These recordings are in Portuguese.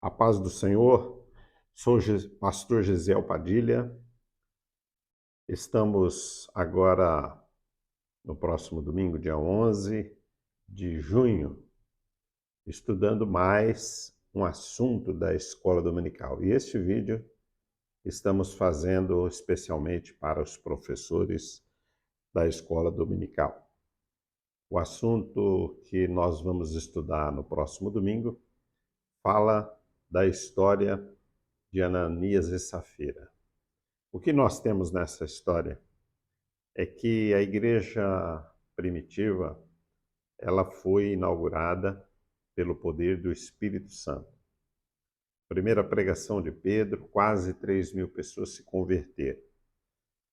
A paz do Senhor, sou pastor Gesiel Padilha. Estamos agora no próximo domingo, dia 11 de junho, estudando mais um assunto da escola dominical. E este vídeo estamos fazendo especialmente para os professores da escola dominical. O assunto que nós vamos estudar no próximo domingo fala da história de Ananias e Safira. O que nós temos nessa história é que a igreja primitiva, ela foi inaugurada pelo poder do Espírito Santo. Primeira pregação de Pedro, quase 3.000 pessoas se converteram.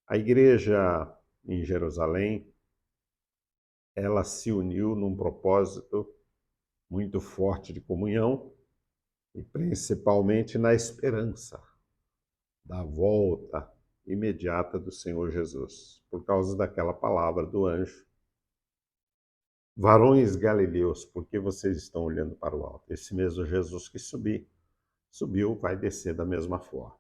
A igreja em Jerusalém, ela se uniu num propósito muito forte de comunhão e principalmente na esperança da volta imediata do Senhor Jesus, por causa daquela palavra do anjo. Varões galileus, por que vocês estão olhando para o alto? Esse mesmo Jesus que subiu, vai descer da mesma forma.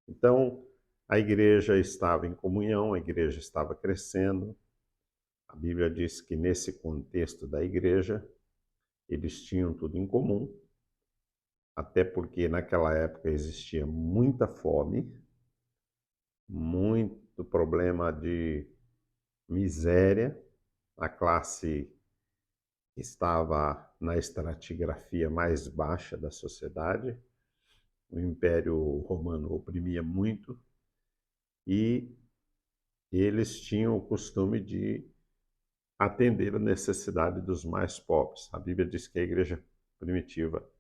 Então, a igreja estava em comunhão, a igreja estava crescendo. A Bíblia diz que nesse contexto da igreja, eles tinham tudo em comum, até porque naquela época existia muita fome, muito problema de miséria. A classe estava na estratigrafia mais baixa da sociedade. O Império Romano oprimia muito e eles tinham o costume de atender a necessidade dos mais pobres. A Bíblia diz que a igreja primitiva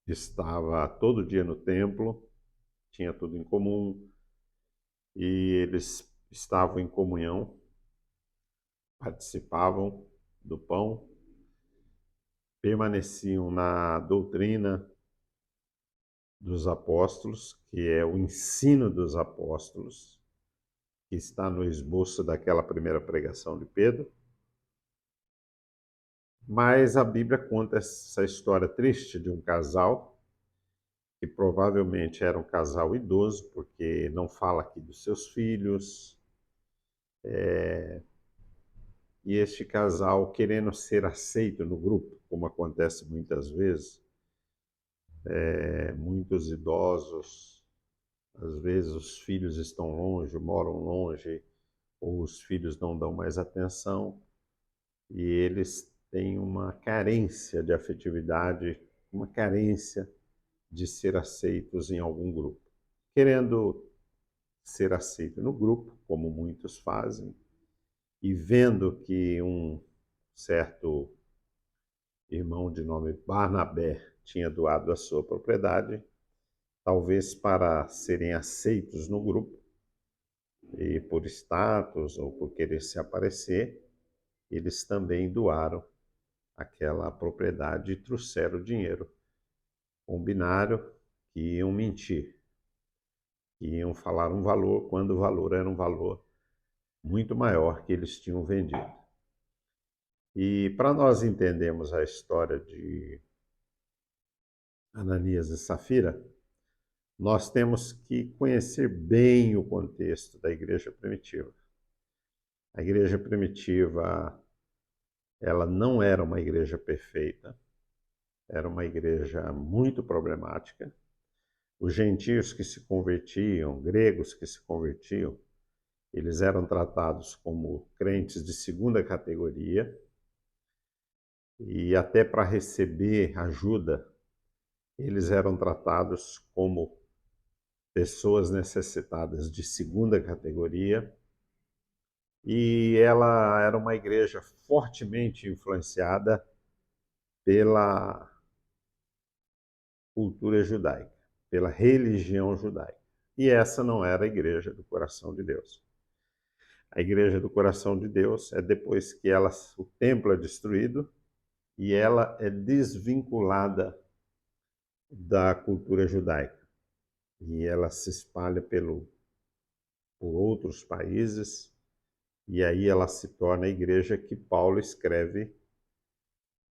estava todo dia no templo, tinha tudo em comum e eles estavam em comunhão, participavam do pão, permaneciam na doutrina dos apóstolos, que é o ensino dos apóstolos, que está no esboço daquela primeira pregação de Pedro. Mas a Bíblia conta essa história triste de um casal, que provavelmente era um casal idoso, porque não fala aqui dos seus filhos, e este casal, querendo ser aceito no grupo, como acontece muitas vezes, muitos idosos, às vezes os filhos estão longe, moram longe, ou os filhos não dão mais atenção, e eles têm uma carência de afetividade, uma carência de ser aceitos em algum grupo. Querendo ser aceito no grupo, como muitos fazem, e vendo que um certo irmão de nome Barnabé tinha doado a sua propriedade, talvez para serem aceitos no grupo, e por status ou por querer se aparecer, eles também doaram aquela propriedade e trouxeram o dinheiro. Combinaram que iam mentir, que iam falar um valor quando o valor era um valor muito maior que eles tinham vendido. E para nós entendermos a história de Ananias e Safira, nós temos que conhecer bem o contexto da igreja primitiva. A igreja primitiva, ela não era uma igreja perfeita, era uma igreja muito problemática. Os gentios que se convertiam, gregos que se convertiam, eles eram tratados como crentes de segunda categoria e até para receber ajuda, eles eram tratados como pessoas necessitadas de segunda categoria. E ela era uma igreja fortemente influenciada pela cultura judaica, pela religião judaica. E essa não era a igreja do coração de Deus. A igreja do coração de Deus é depois que o templo é destruído e ela é desvinculada da cultura judaica. E ela se espalha por outros países, e aí ela se torna a igreja que Paulo escreve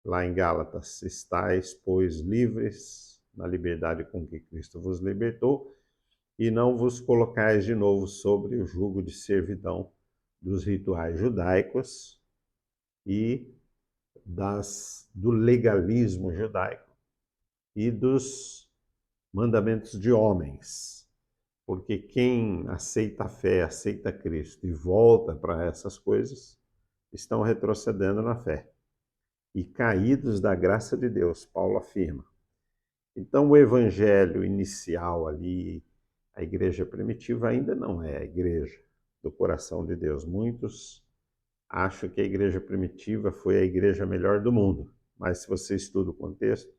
lá em Gálatas: estais, pois, livres na liberdade com que Cristo vos libertou, e não vos colocais de novo sobre o jugo de servidão dos rituais judaicos e do legalismo judaico e dos mandamentos de homens. Porque quem aceita a fé, aceita Cristo e volta para essas coisas, estão retrocedendo na fé e caídos da graça de Deus, Paulo afirma. Então, o evangelho inicial ali, a igreja primitiva ainda não é a igreja do coração de Deus. Muitos acham que a igreja primitiva foi a igreja melhor do mundo, mas se você estuda o contexto,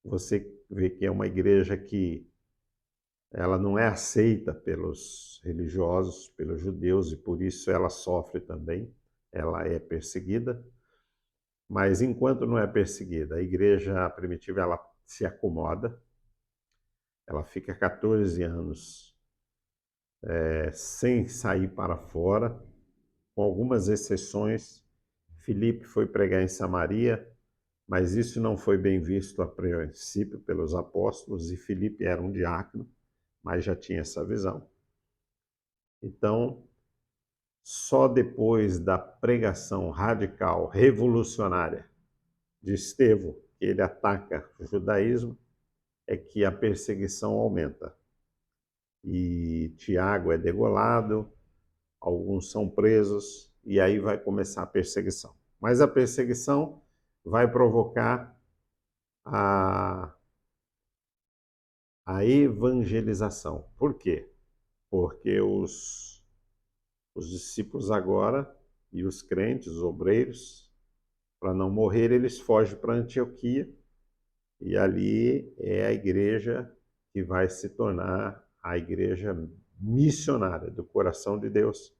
você vê que é uma igreja que ela não é aceita pelos religiosos, pelos judeus, e por isso ela sofre também, ela é perseguida. Mas enquanto não é perseguida, a igreja primitiva ela se acomoda, ela fica 14 anos sem sair para fora, com algumas exceções. Filipe foi pregar em Samaria, mas isso não foi bem visto a princípio pelos apóstolos, e Filipe era um diácono, mas já tinha essa visão. Então, só depois da pregação radical, revolucionária de Estevão, que ele ataca o judaísmo, é que a perseguição aumenta. E Tiago é degolado, alguns são presos, e aí vai começar a perseguição. Mas a perseguição vai provocar a evangelização. Por quê? Porque os discípulos agora, e os crentes, os obreiros, para não morrer, eles fogem para Antioquia, e ali é a igreja que vai se tornar a igreja missionária do coração de Deus,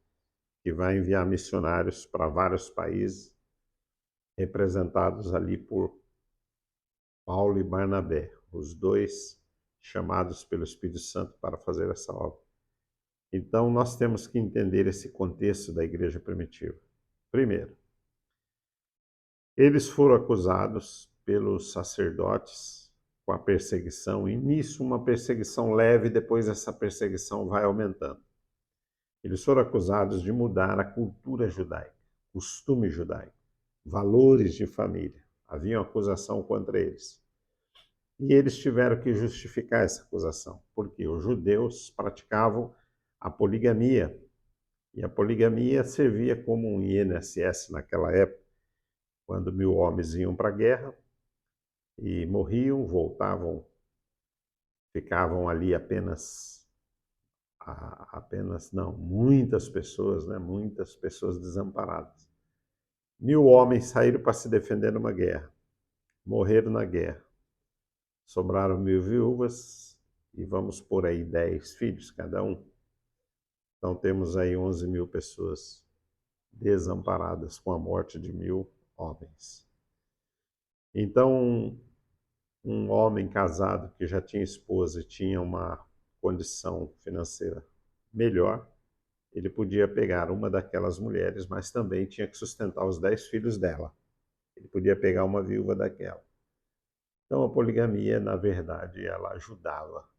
que vai enviar missionários para vários países, representados ali por Paulo e Barnabé, os dois chamados pelo Espírito Santo para fazer essa obra. Então, nós temos que entender esse contexto da igreja primitiva. Primeiro, eles foram acusados pelos sacerdotes com a perseguição, e nisso uma perseguição leve, depois essa perseguição vai aumentando. Eles foram acusados de mudar a cultura judaica, costume judaico, valores de família. Havia uma acusação contra eles. E eles tiveram que justificar essa acusação, porque os judeus praticavam a poligamia, e a poligamia servia como um INSS naquela época, quando 1000 homens iam para a guerra e morriam, voltavam, ficavam ali muitas pessoas, né? Muitas pessoas desamparadas. 1000 homens saíram para se defender numa guerra, morreram na guerra. Sobraram 1000 viúvas e vamos por aí 10 filhos cada um. Então temos aí 11.000 pessoas desamparadas com a morte de 1000 homens. Então, um homem casado que já tinha esposa e tinha uma condição financeira melhor, ele podia pegar uma daquelas mulheres, mas também tinha que sustentar os 10 filhos dela. Ele podia pegar uma viúva daquela. Então, a poligamia, na verdade, ela ajudava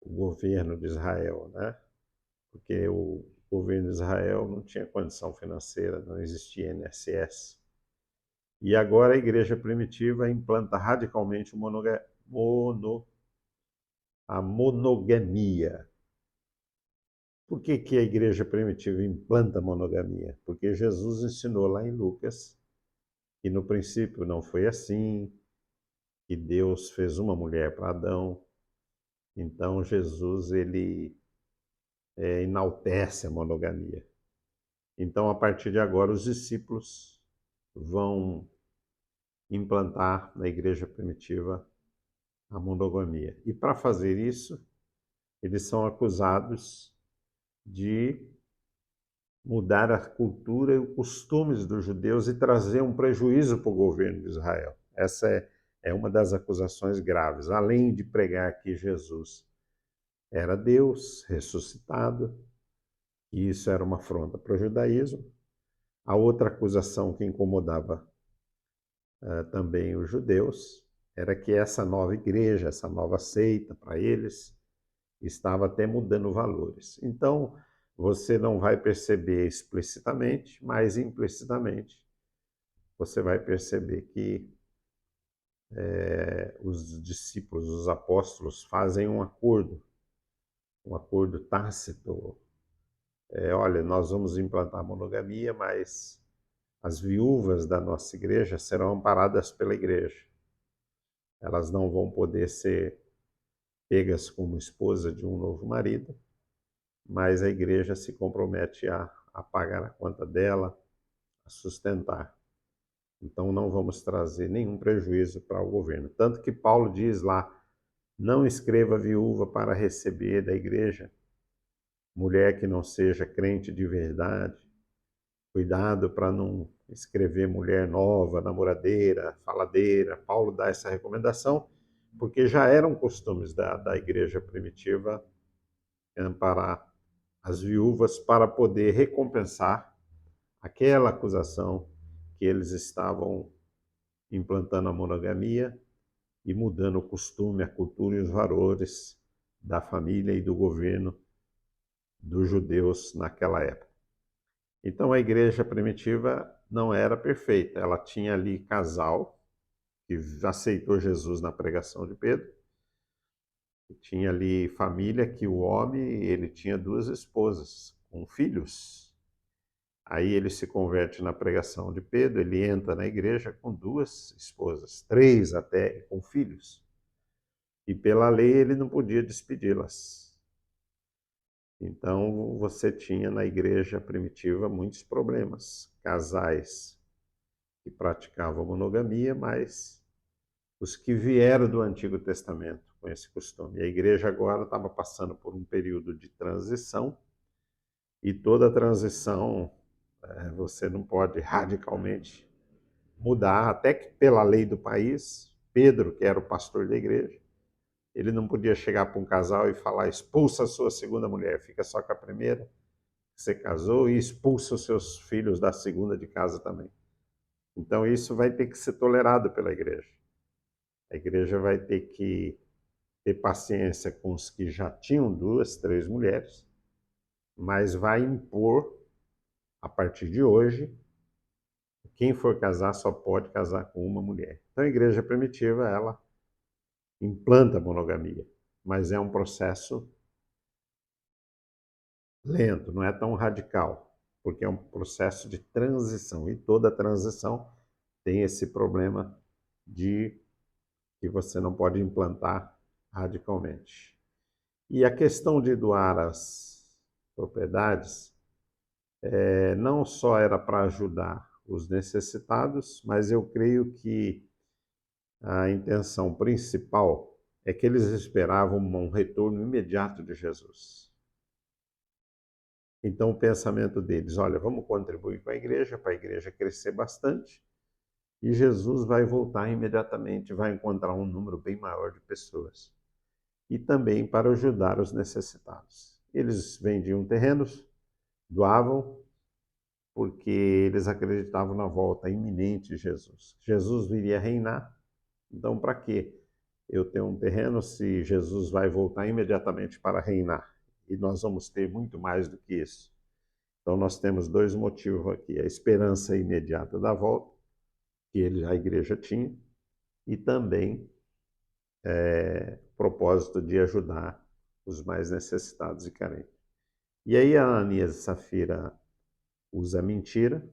o governo de Israel, né? Porque o governo de Israel não tinha condição financeira, não existia INSS. E agora a igreja primitiva implanta radicalmente a monogamia. Por que a igreja primitiva implanta a monogamia? Porque Jesus ensinou lá em Lucas que no princípio não foi assim, que Deus fez uma mulher para Adão. Então Jesus ele enaltece a monogamia. Então, a partir de agora, os discípulos vão implantar na igreja primitiva a monogamia. E para fazer isso, eles são acusados de mudar a cultura e os costumes dos judeus e trazer um prejuízo para o governo de Israel. Essa é uma das acusações graves, além de pregar que Jesus era Deus ressuscitado, e isso era uma afronta para o judaísmo. A outra acusação que incomodava também os judeus era que essa nova igreja, essa nova seita para eles, estava até mudando valores. Então, você não vai perceber explicitamente, mas implicitamente você vai perceber que os discípulos, os apóstolos, fazem um acordo tácito. Olha, nós vamos implantar a monogamia, mas as viúvas da nossa igreja serão amparadas pela igreja. Elas não vão poder ser pegas como esposa de um novo marido, mas a igreja se compromete a pagar a conta dela, a sustentar. Então não vamos trazer nenhum prejuízo para o governo. Tanto que Paulo diz lá, não escreva viúva para receber da igreja, mulher que não seja crente de verdade. Cuidado para não escrever mulher nova, namoradeira, faladeira. Paulo dá essa recomendação, porque já eram costumes da igreja primitiva amparar as viúvas para poder recompensar aquela acusação que eles estavam implantando a monogamia e mudando o costume, a cultura e os valores da família e do governo dos judeus naquela época. Então a igreja primitiva não era perfeita, ela tinha ali casal que aceitou Jesus na pregação de Pedro, e tinha ali família que o homem, ele tinha duas esposas com filhos. Aí ele se converte na pregação de Pedro, ele entra na igreja com duas esposas, três até, com filhos. E pela lei ele não podia despedi-las. Então você tinha na igreja primitiva muitos problemas. Casais que praticavam monogamia, mas os que vieram do Antigo Testamento com esse costume. A igreja agora estava passando por um período de transição, e toda transição você não pode radicalmente mudar, até que pela lei do país, Pedro, que era o pastor da igreja, ele não podia chegar para um casal e falar, expulsa a sua segunda mulher, fica só com a primeira, que você casou, e expulsa os seus filhos da segunda de casa também. Então isso vai ter que ser tolerado pela igreja. A igreja vai ter que ter paciência com os que já tinham duas, três mulheres, mas vai impor, a partir de hoje, quem for casar só pode casar com uma mulher. Então a igreja primitiva, ela implanta a monogamia, mas é um processo lento, não é tão radical, porque é um processo de transição, e toda transição tem esse problema de que você não pode implantar radicalmente. E a questão de doar as propriedades não só era para ajudar os necessitados, mas eu creio que a intenção principal é que eles esperavam um retorno imediato de Jesus. Então, o pensamento deles, olha, vamos contribuir com a igreja, para a igreja crescer bastante, e Jesus vai voltar imediatamente, vai encontrar um número bem maior de pessoas. E também para ajudar os necessitados. Eles vendiam terrenos, doavam, porque eles acreditavam na volta iminente de Jesus. Jesus viria reinar, então para quê? Eu tenho um terreno se Jesus vai voltar imediatamente para reinar. E nós vamos ter muito mais do que isso. Então nós temos dois motivos aqui: a esperança imediata da volta, que a igreja tinha, e também o propósito de ajudar os mais necessitados e carentes. E aí Ananias e Safira usa a mentira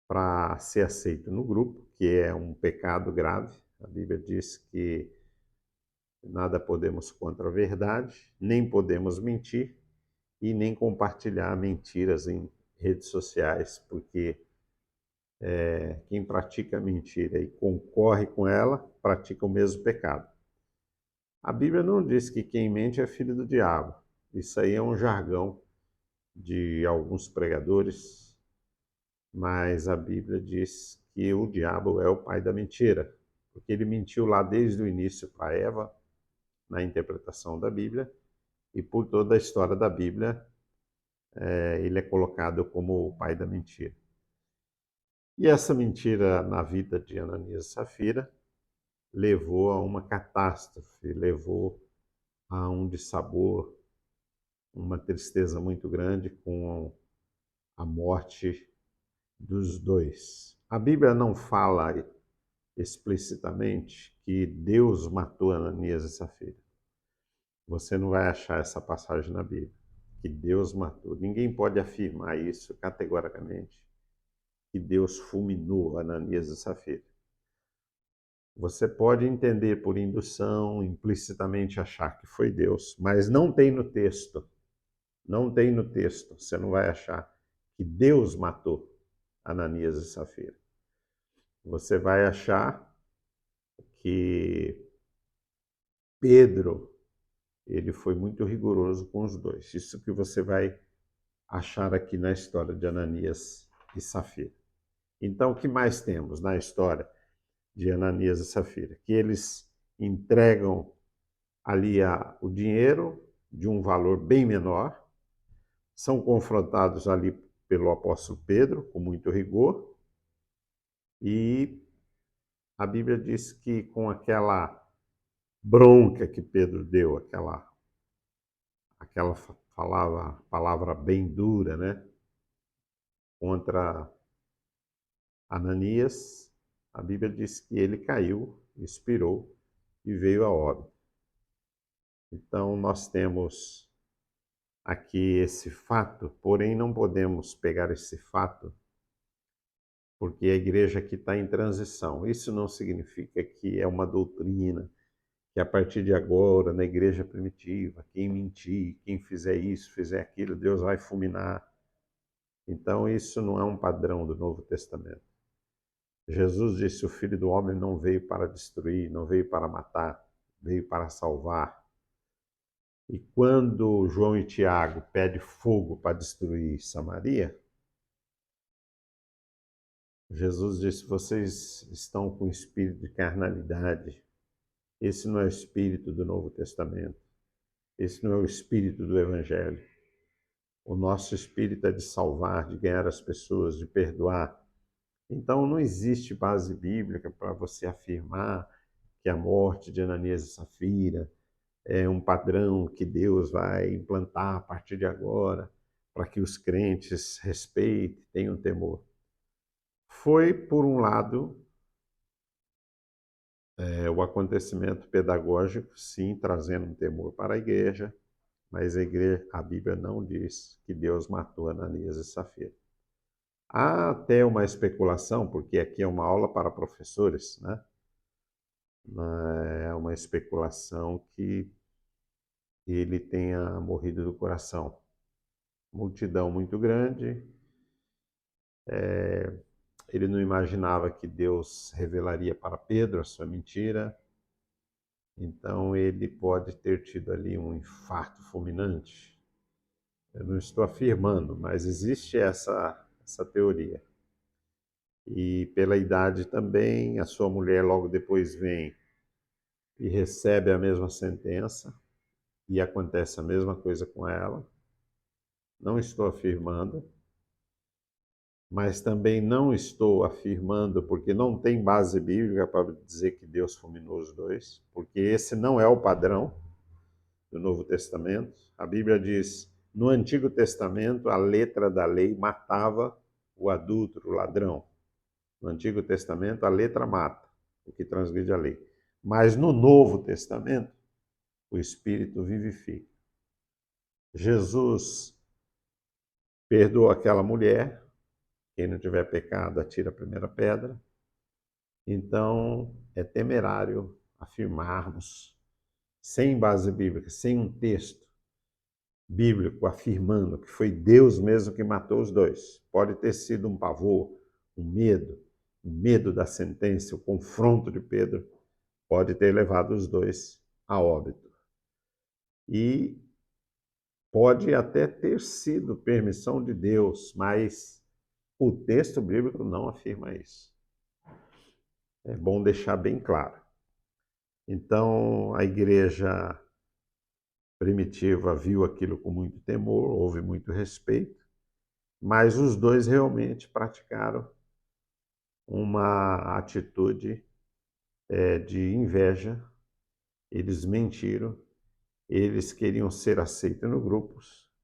para ser aceito no grupo, que é um pecado grave. A Bíblia diz que nada podemos contra a verdade, nem podemos mentir e nem compartilhar mentiras em redes sociais, porque quem pratica mentira e concorre com ela, pratica o mesmo pecado. A Bíblia não diz que quem mente é filho do diabo. Isso aí é um jargão de alguns pregadores, mas a Bíblia diz que o diabo é o pai da mentira, porque ele mentiu lá desde o início para Eva, na interpretação da Bíblia, e por toda a história da Bíblia, ele é colocado como o pai da mentira. E essa mentira na vida de Ananias e Safira levou a uma catástrofe, levou a um dissabor, uma tristeza muito grande com a morte dos dois. A Bíblia não fala explicitamente que Deus matou Ananias e Safira. Você não vai achar essa passagem na Bíblia, que Deus matou. Ninguém pode afirmar isso categoricamente, que Deus fulminou Ananias e Safira. Você pode entender por indução, implicitamente achar que foi Deus, mas não tem no texto. Não tem no texto. Você não vai achar que Deus matou Ananias e Safira. Você vai achar que Pedro, ele foi muito rigoroso com os dois. Isso que você vai achar aqui na história de Ananias e Safira. Então, o que mais temos na história de Ananias e Safira? Que eles entregam ali o dinheiro de um valor bem menor, são confrontados ali pelo apóstolo Pedro, com muito rigor, e a Bíblia diz que com aquela bronca que Pedro deu, aquela palavra bem dura, né, contra Ananias, a Bíblia diz que ele caiu, expirou e veio a óbito. Então nós temos aqui esse fato, porém não podemos pegar esse fato porque a igreja aqui está em transição. Isso não significa que é uma doutrina, que a partir de agora, na igreja primitiva, quem mentir, quem fizer isso, fizer aquilo, Deus vai fulminar. Então isso não é um padrão do Novo Testamento. Jesus disse: o Filho do Homem não veio para destruir, não veio para matar, veio para salvar. E quando João e Tiago pedem fogo para destruir Samaria, Jesus disse: vocês estão com espírito de carnalidade. Esse não é o espírito do Novo Testamento. Esse não é o espírito do Evangelho. O nosso espírito é de salvar, de ganhar as pessoas, de perdoar. Então não existe base bíblica para você afirmar que a morte de Ananias e Safira é um padrão que Deus vai implantar a partir de agora, para que os crentes respeitem, tenham temor. Foi, por um lado, o acontecimento pedagógico, sim, trazendo um temor para a igreja, mas a Bíblia não diz que Deus matou Ananias e Safira. Há até uma especulação, porque aqui é uma aula para professores, né? É uma especulação que ele tenha morrido do coração. Multidão muito grande, ele não imaginava que Deus revelaria para Pedro a sua mentira, então ele pode ter tido ali um infarto fulminante. Eu não estou afirmando, mas existe essa teoria. E pela idade também, a sua mulher logo depois vem e recebe a mesma sentença, e acontece a mesma coisa com ela. Não estou afirmando, mas também não estou afirmando, porque não tem base bíblica para dizer que Deus fulminou os dois, porque esse não é o padrão do Novo Testamento. A Bíblia diz, no Antigo Testamento, a letra da lei matava o adúltero, o ladrão. No Antigo Testamento, a letra mata o que transgride a lei. Mas no Novo Testamento, o Espírito vivifica. Jesus perdoou aquela mulher. Quem não tiver pecado, atira a primeira pedra. Então, é temerário afirmarmos, sem base bíblica, sem um texto bíblico afirmando que foi Deus mesmo que matou os dois. Pode ter sido um pavor, um medo da sentença, o confronto de Pedro pode ter levado os dois a óbito. E pode até ter sido permissão de Deus, mas o texto bíblico não afirma isso. É bom deixar bem claro. Então, a igreja primitiva viu aquilo com muito temor, houve muito respeito, mas os dois realmente praticaram uma atitude de inveja, eles mentiram, eles queriam ser aceitos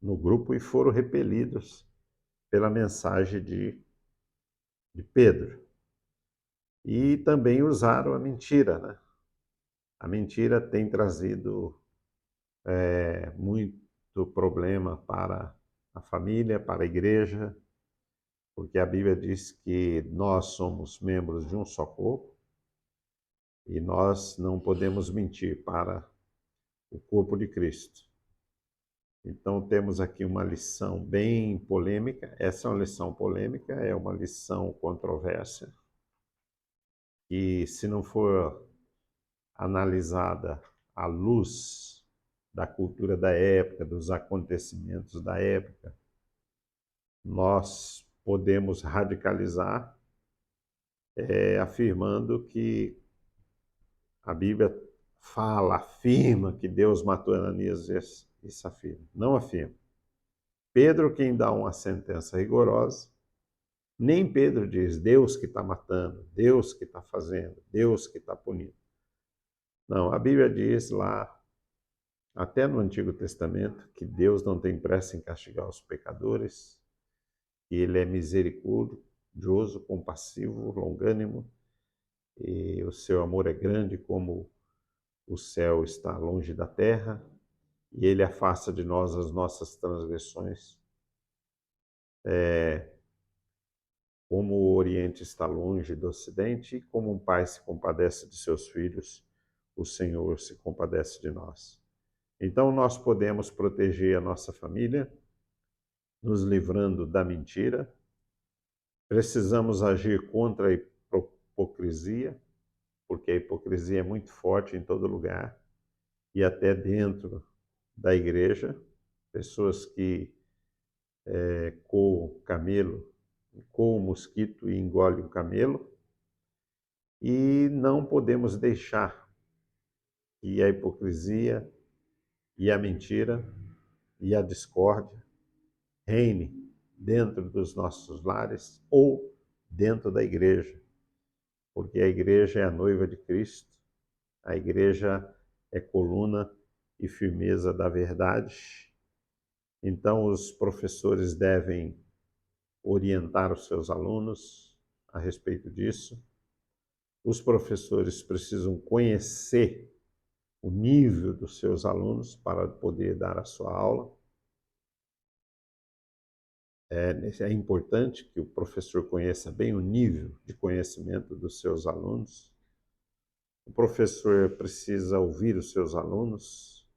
no grupo e foram repelidos pela mensagem de Pedro. E também usaram a mentira, né? A mentira tem trazido muito problema para a família, para a igreja, porque a Bíblia diz que nós somos membros de um só corpo e nós não podemos mentir para o corpo de Cristo. Então temos aqui uma lição bem polêmica. Essa é uma lição polêmica, é uma lição controversa, e se não for analisada à luz da cultura da época, dos acontecimentos da época, nós podemos radicalizar, afirmando que a Bíblia afirma que Deus matou Ananias e Safira. Não afirma. Pedro quem dá uma sentença rigorosa, nem Pedro diz Deus que está matando, Deus que está fazendo, Deus que está punindo. Não, a Bíblia diz lá, até no Antigo Testamento, que Deus não tem pressa em castigar os pecadores, que Ele é misericordioso, compassivo, longânimo, e o seu amor é grande como o céu está longe da terra, e Ele afasta de nós as nossas transgressões, como o Oriente está longe do Ocidente, e como um pai se compadece de seus filhos, o Senhor se compadece de nós. Então nós podemos proteger a nossa família, nos livrando da mentira. Precisamos agir contra a hipocrisia, porque a hipocrisia é muito forte em todo lugar, e até dentro da igreja. Pessoas que coam o camelo, coam o mosquito e engolem o camelo, e não podemos deixar que a hipocrisia e a mentira e a discórdia reine dentro dos nossos lares ou dentro da igreja, porque a igreja é a noiva de Cristo, a igreja é coluna e firmeza da verdade. Então, os professores devem orientar os seus alunos a respeito disso. Os professores precisam conhecer o nível dos seus alunos para poder dar a sua aula. É importante que o professor conheça bem o nível de conhecimento dos seus alunos. O professor precisa ouvir os seus alunos,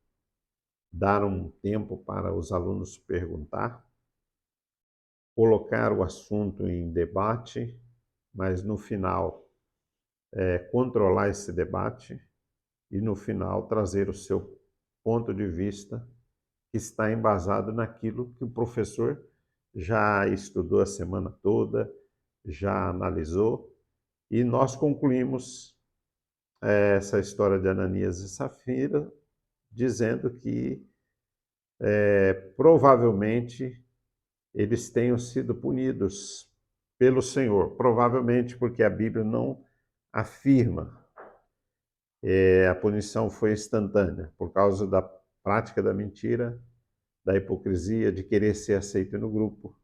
dar um tempo para os alunos perguntar, colocar o assunto em debate, mas no final controlar esse debate e no final trazer o seu ponto de vista que está embasado naquilo que o professor já estudou a semana toda, já analisou, e nós concluímos essa história de Ananias e Safira dizendo que provavelmente eles tenham sido punidos pelo Senhor, provavelmente porque a Bíblia não afirma. A punição foi instantânea, por causa da prática da mentira, da hipocrisia, de querer ser aceito no grupo.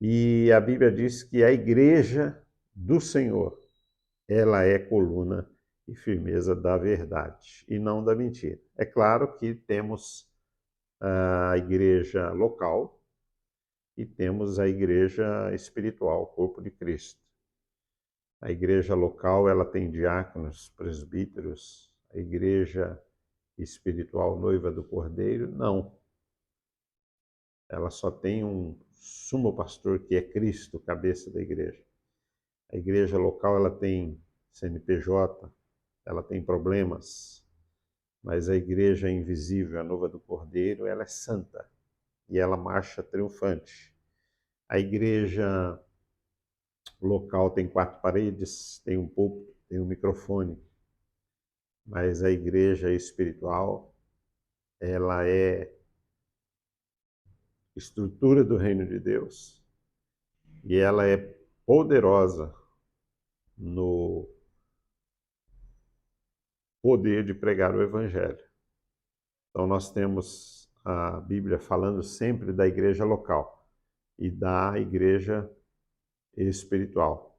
E a Bíblia diz que a igreja do Senhor, ela é coluna e firmeza da verdade, e não da mentira. É claro que temos a igreja local e temos a igreja espiritual, o corpo de Cristo. A igreja local, ela tem diáconos, presbíteros. A igreja espiritual, noiva do Cordeiro, não. Ela só tem um sumo pastor, que é Cristo, cabeça da igreja. A igreja local, ela tem CNPJ, ela tem problemas, mas a igreja invisível, a noiva do Cordeiro, ela é santa e ela marcha triunfante. A igreja local tem 4 paredes, tem um púlpito, tem um microfone, mas a igreja espiritual, ela é estrutura do reino de Deus e ela é poderosa no poder de pregar o Evangelho. Então nós temos a Bíblia falando sempre da igreja local e da igreja espiritual.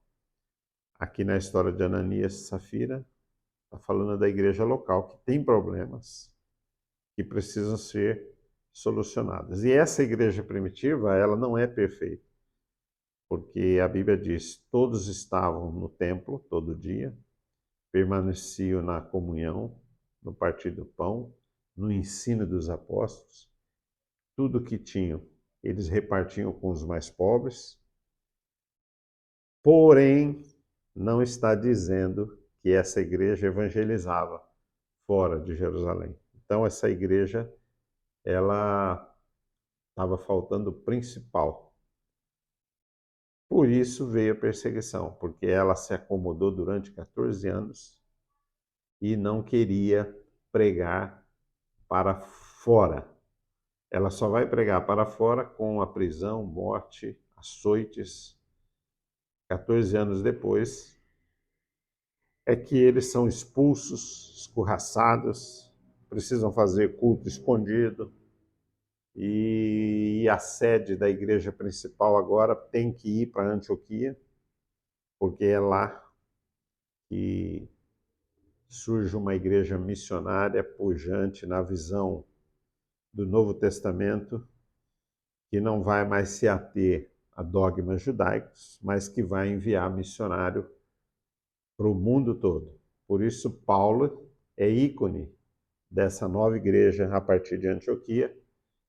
Aqui na história de Ananias e Safira, está falando da igreja local que tem problemas que precisam ser solucionadas. E essa igreja primitiva, ela não é perfeita, porque a Bíblia diz: todos estavam no templo todo dia, permaneciam na comunhão, no partir do pão, no ensino dos apóstolos, tudo que tinham eles repartiam com os mais pobres, porém não está dizendo que essa igreja evangelizava fora de Jerusalém. Então essa igreja, ela estava faltando o principal. Por isso veio a perseguição, porque ela se acomodou durante 14 anos e não queria pregar para fora. Ela só vai pregar para fora com a prisão, morte, açoites. 14 anos depois é que eles são expulsos, escorraçados, precisam fazer culto escondido. E a sede da igreja principal agora tem que ir para Antioquia, porque é lá que surge uma igreja missionária pujante na visão do Novo Testamento, que não vai mais se ater a dogmas judaicos, mas que vai enviar missionário para o mundo todo. Por isso, Paulo é ícone dessa nova igreja a partir de Antioquia,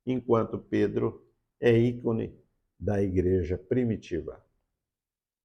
enquanto Pedro é ícone da igreja primitiva.